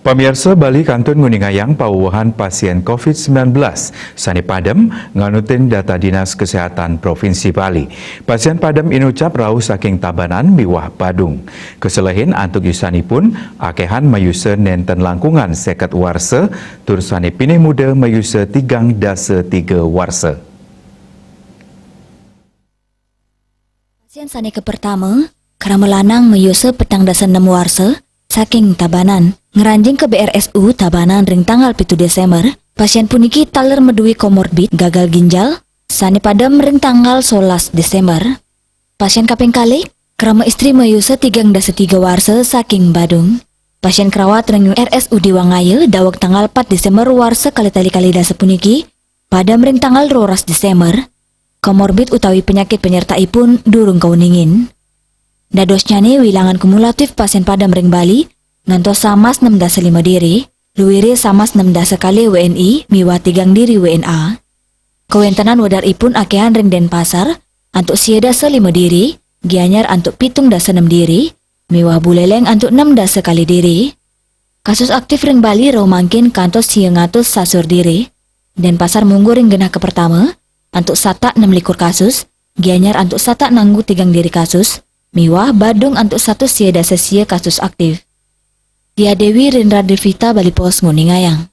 Pemirsa Bali Kantun nguningayang pauwahan pasien COVID-19 sani padem nganutin data Dinas Kesehatan Provinsi Bali. Pasien padem inucap rau saking Tabanan miwah Badung. Keselehin antuk yusanipun akehan mayuse nenten langkungan seket warse tur sani pinih muda mayuse 3 warse. Pasien sani ke pertama, kerama lanang mayuse petang 6 warse saking Tabanan. Ngeranjing ke BRSU Tabanan ring tanggal 7 Desember, pasien puniki taler medui komorbid gagal ginjal, sani padam ring tanggal 11 Desember. Pasien kaping kali, kerama istri mayuse 3 warse saking Badung. Pasien kerawat ring RSUD Wangayel dawak tanggal 4 Desember warse kali dasa puniki, padam ring tanggal 12 Desember. Komorbid utawi penyakit penyertaipun durung kauningin. Dadosnya nih wilangan kumulatif pasien padam ring Bali, ngantos samas 6 diri, luwire samas 6 kali WNI, miwa 3 diri WNA. Kawentanan wadaripun akehan ring Denpasar, antuk sieda 5 diri, Gianyar antuk 7 diri, miwa Buleleng antuk 6 kali diri. Kasus aktif ring Bali raw mangkin kantos 100 sasur diri, Denpasar munggu ring genah ke pertama, antuk sata 6 kasus, Gianyar antuk sata nanggu 3 diri kasus, miwa Badung antuk 1 sieda kasus aktif. Tia Dewi Rendra Devita Bali Pos Nguningayang.